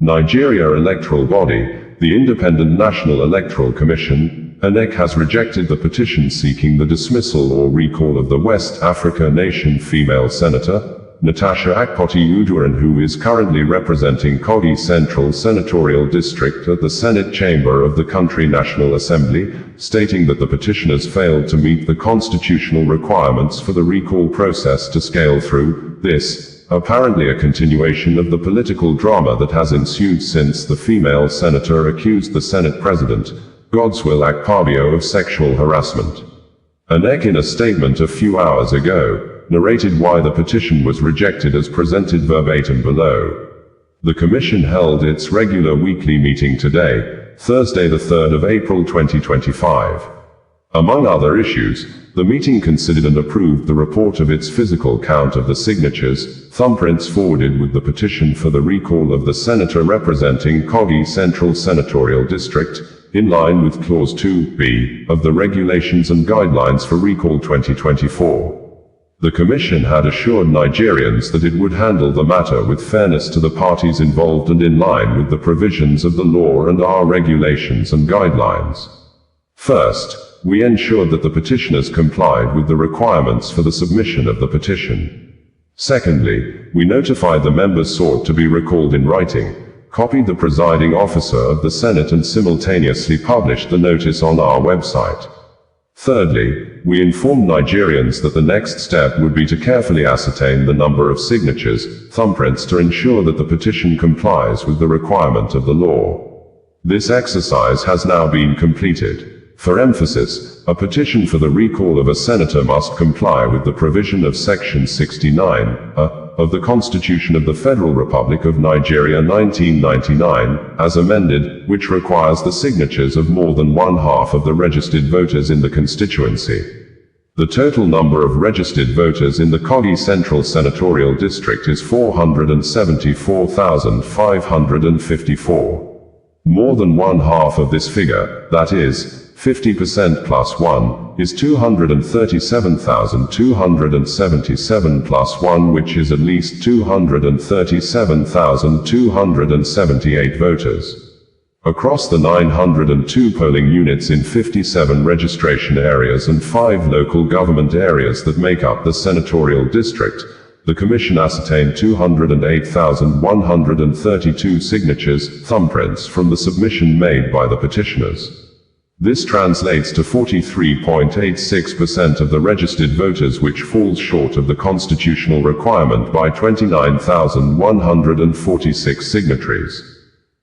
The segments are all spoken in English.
Nigeria Electoral Body, the Independent National Electoral Commission, INEC has rejected the petition seeking the dismissal or recall of the West Africa nation female senator, Natasha Akpoti-Uduaghan, who is currently representing Kogi Central Senatorial District at the Senate chamber of the country National Assembly, stating that the petitioners failed to meet the constitutional requirements for the recall process to scale through. This, apparently a continuation of the political drama that has ensued since the female senator accused the Senate President, Godswill Akpabio, of sexual harassment. INEC, in a statement a few hours ago, narrated why the petition was rejected as presented verbatim below. The Commission held its regular weekly meeting today, Thursday the 3rd of April 2025. Among other issues, the meeting considered and approved the report of its physical count of the signatures, thumbprints forwarded with the petition for the recall of the senator representing Kogi Central Senatorial District, in line with Clause 2b of the Regulations and Guidelines for Recall 2024. The Commission had assured Nigerians that it would handle the matter with fairness to the parties involved and in line with the provisions of the law and our regulations and guidelines. First, we ensured that the petitioners complied with the requirements for the submission of the petition. Secondly, we notified the members sought to be recalled in writing, copied the presiding officer of the Senate, and simultaneously published the notice on our website. Thirdly, we informed Nigerians that the next step would be to carefully ascertain the number of signatures, thumbprints, to ensure that the petition complies with the requirement of the law. This exercise has now been completed. For emphasis, a petition for the recall of a senator must comply with the provision of Section 69 of the Constitution of the Federal Republic of Nigeria 1999, as amended, which requires the signatures of more than one-half of the registered voters in the constituency. The total number of registered voters in the Kogi Central Senatorial District is 474,554. More than one-half of this figure, that is, 50% plus 1, is 237,277 plus 1, which is at least 237,278 voters. Across the 902 polling units in 57 registration areas and 5 local government areas that make up the senatorial district, the Commission ascertained 208,132 signatures, thumbprints, from the submission made by the petitioners. This translates to 43.86% of the registered voters, which falls short of the constitutional requirement by 29,146 signatories.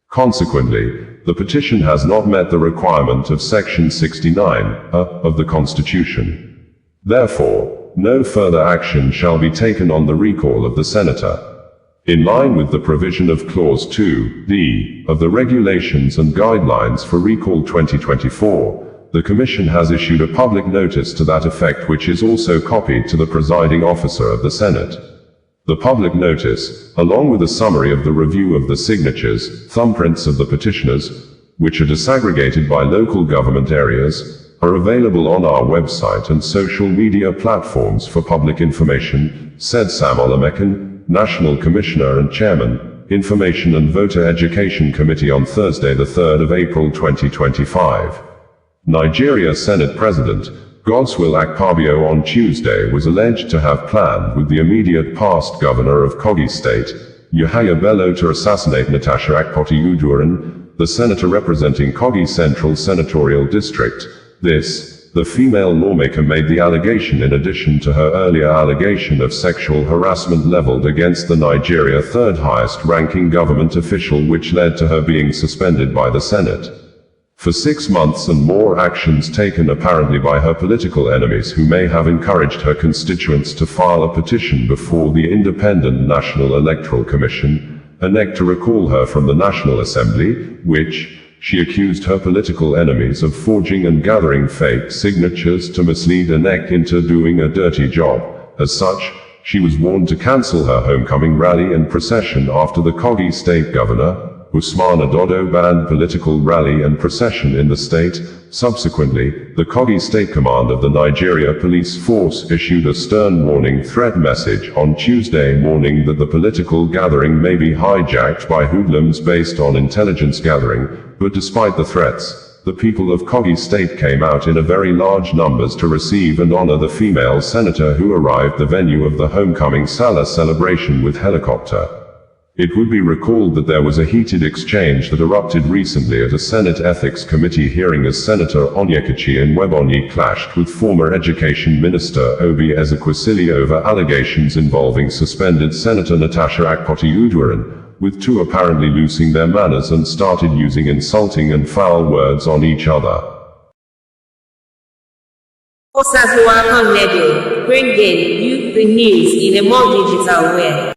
Consequently, the petition has not met the requirement of Section 69 of the Constitution. Therefore, no further action shall be taken on the recall of the senator. In line with the provision of Clause 2d of the Regulations and Guidelines for Recall 2024, the Commission has issued a public notice to that effect, which is also copied to the presiding officer of the Senate. The public notice, along with a summary of the review of the signatures, thumbprints of the petitioners, which are disaggregated by local government areas, are available on our website and social media platforms for public information, said Sam Olamekan, National Commissioner and Chairman, Information and Voter Education Committee, on Thursday the 3rd of April 2025. Nigeria Senate President, Godswill Akpabio, on Tuesday was alleged to have planned with the immediate past governor of Kogi State, Yahaya Bello, to assassinate Natasha Akpoti-Uduaghan, the senator representing Kogi Central Senatorial District. The female lawmaker made the allegation in addition to her earlier allegation of sexual harassment leveled against the Nigeria third highest ranking government official, which led to her being suspended by the Senate for 6 months, and more actions taken apparently by her political enemies, who may have encouraged her constituents to file a petition before the Independent National Electoral Commission, INEC, to recall her from the National Assembly, which she accused her political enemies of forging and gathering fake signatures to mislead INEC into doing a dirty job. As such, she was warned to cancel her homecoming rally and procession after the Kogi State Governor, Usman Adodo banned political rally and procession in the state. Subsequently, the Kogi State Command of the Nigeria Police Force issued a stern warning threat message on Tuesday morning that the political gathering may be hijacked by hoodlums based on intelligence gathering, but despite the threats, the people of Kogi State came out in a very large numbers to receive and honor the female senator who arrived the venue of the homecoming Salah celebration with helicopter. It would be recalled that there was a heated exchange that erupted recently at a Senate Ethics Committee hearing as Senator Onyekachi Nwebonyi clashed with former Education Minister Obi Ezekwesili over allegations involving suspended Senator Natasha Akpoti-Uduaghan, with two apparently losing their manners and started using insulting and foul words on each other. Natasha-Akpabio, bringing you the news in a more digital way.